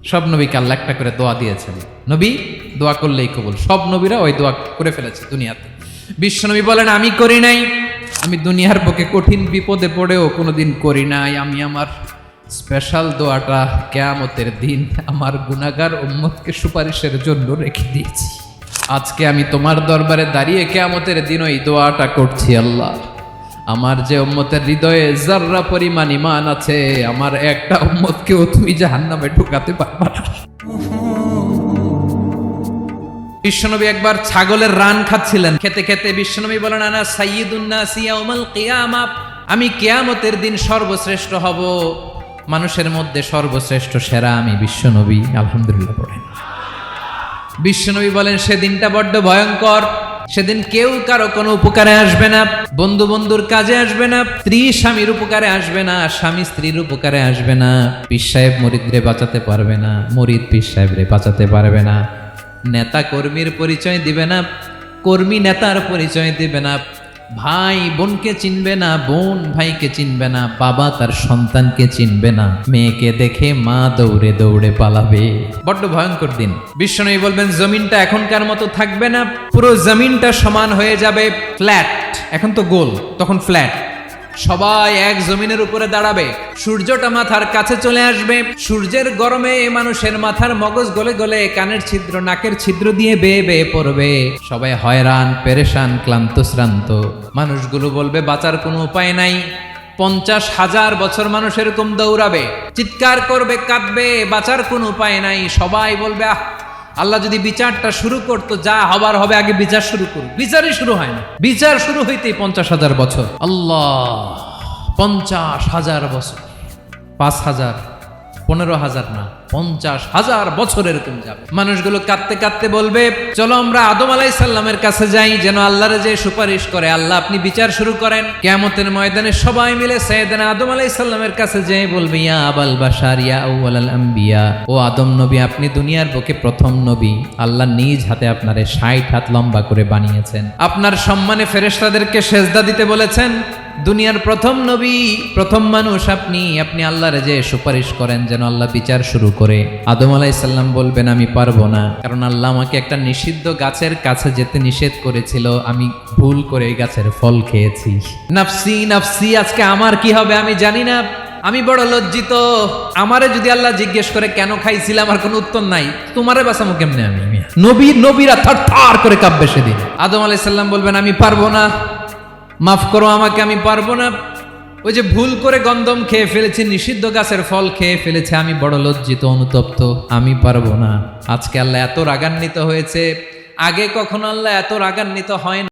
সব নবীকে আল্লাহ একটা করে দোয়া দিয়েছেন, নবী দোয়া করলেই কবুল। সব নবীরা ওই দোয়া করে ফেলেছে দুনিয়াতে। বিশ্বনবী বলেন আমি করি নাই, আমি দুনিয়ার বুকে কঠিন বিপদে পড়েও কোনোদিন করি নাই। আমি আমার স্পেশাল দোয়াটা কিয়ামতের দিন আমার গুনাহগার উম্মতকে সুপারিশের জন্য রেখে দিয়েছি। আজকে আমি তোমার দরবারে দাঁড়িয়ে কিয়ামতের দিন ওই দোয়াটা করছি, আল্লাহ আমার যে উম্মতের হৃদয়ে যাররা পরিমাণ ঈমান আছে, আমার একটা উম্মতকেও তুমি জাহান্নামে ঢুকাতে পারবে না। বিশ্বনবী একবার ছাগলের রান খাচ্ছিলেন, খেতে খেতে বিশ্বনবী বলেন আনা সাইয়্যিদুন নাস ইয়াউমাল কিয়ামা, আমি কিয়ামতের দিন সর্বশ্রেষ্ঠ হব, মানুষের মধ্যে সর্বশ্রেষ্ঠ সেরা আমি বিশ্বনবী। আলহামদুলিল্লাহ পড়েন। বিশ্বনবী বলেন সেদিনটা বড্ড ভয়ঙ্কর, সেদিন কেউ কারো কোনো উপকারে আসবে না, বন্ধু বন্ধুর কাজে আসবে না, স্ত্রী স্বামীর উপকারে আসবে না, স্বামী স্ত্রীর উপকারে আসবে না, পীর সাহেব মুরিদরে বাঁচাতে পারবে না, মুরিদ পীর সাহেবরে বাঁচাতে পারবে না, নেতা কর্মীর পরিচয় দিবে না, কর্মী নেতার পরিচয় দিবে না, ভাই বোনকে চিনবে না, বোন ভাইকে চিনবে না, বাবা তার সন্তানকে চিনবে না, মেয়েকে দেখে মা দৌড়ে দৌড়ে পালাবে। বড্ড ভয়ঙ্কর দিন। বিশ্বনবী বলবেন জমিনটা এখনকার মতো থাকবে না, পুরো জমিনটা সমান হয়ে যাবে ফ্ল্যাট। এখন তো গোল, তখন ফ্ল্যাট। সবাই এক জমিনের উপরে দাঁড়াবে, সূর্যটা মাথার কাছে চলে আসবে, সূর্যের গরমে মানুষের মাথার মগজ গলে গলে কানের ছিদ্র নাকের ছিদ্র দিয়ে বেয়ে বেয়ে পড়বে। সবাই হয়রান পেরেশান ক্লান্ত শ্রান্ত। মানুষগুলো বলবে বাঁচার কোনো উপায় নাই। 50,000 বছর মানুষ এরকম দৌড়াবে, চিৎকার করবে, কাঁদবে, বাঁচার কোনো উপায় নাই। সবাই বলবে আহ, আল্লাহ যদি বিচারটা শুরু করতো, যা হবার হবে, আগে বিচার শুরু করুন। বিচারই শুরু হয় না, বিচার শুরু হইতেই 50,000 বছর। আল্লাহ, 50,000 বছর, 5,000, 15,000 না, 50,000 বছর এরকম যাবে। মানুষগুলো কাঁদতে কাঁদতে বলবে চলো আমরা আদম আলাইহিস সালামের কাছে যাই, যেন আল্লাহর যে সুপারিশ করে, আল্লাহ আপনি বিচার শুরু করেন। কিয়ামতের ময়দানে সবাই মিলে সাইয়েদনা আদম আলাইহিস সালামের কাছে যেয়ে বলবে ইয়া আবাল বাশার ইয়া আউয়ালাল আম্বিয়া, ও আদম নবী আপনি দুনিয়ার বুকে প্রথম নবী, আল্লাহ নিজ হাতে আপনারে 60 হাত লম্বা করে বানিয়েছেন, আপনার সম্মানে ফেরেশতাদেরকে সেজদা দিতে বলেছেন, দুনিয়ার প্রথম নবী প্রথম মানুষ আপনি, আপনি আল্লাহর যে সুপারিশ করেন যেন আল্লাহ বিচার শুরু করে। আদম আলাইহিস সালাম বলবেন আমি পারবো না, কারণ আল্লাহ আমাকে একটা নিষিদ্ধ গাছের কাছে যেতে নিষেধ করেছিল, আমি ভুল করে এই গাছের ফল খেয়েছি। নাফসি নাফসি, আজকে আমার কি হবে আমি জানি না, আমি বড় লজ্জিত। আমারে যদি আল্লাহ জিজ্ঞেস করে কেন খাইছিলাম, আমার কোনো উত্তর নাই, তোমারে বাঁচামো কেমনে আমি? নবীরা থার করে কাঁপবে সেদিন। আদম আলাইহিস সালাম বলবেন আমি পারবো না, মাফ করো আমাকে, আমি পারবো না, ওই যে ভুল করে গন্ধম খেয়ে ফেলেছি, নিষিদ্ধ গাছের ফল খেয়ে ফেলেছে, আমি বড় লজ্জিত অনুতপ্ত, আমি পারবো না। আজকে আল্লাহ এত রাগান্বিত হয়েছে, আগে কখনো আল্লাহ এত রাগান্বিত হয় না।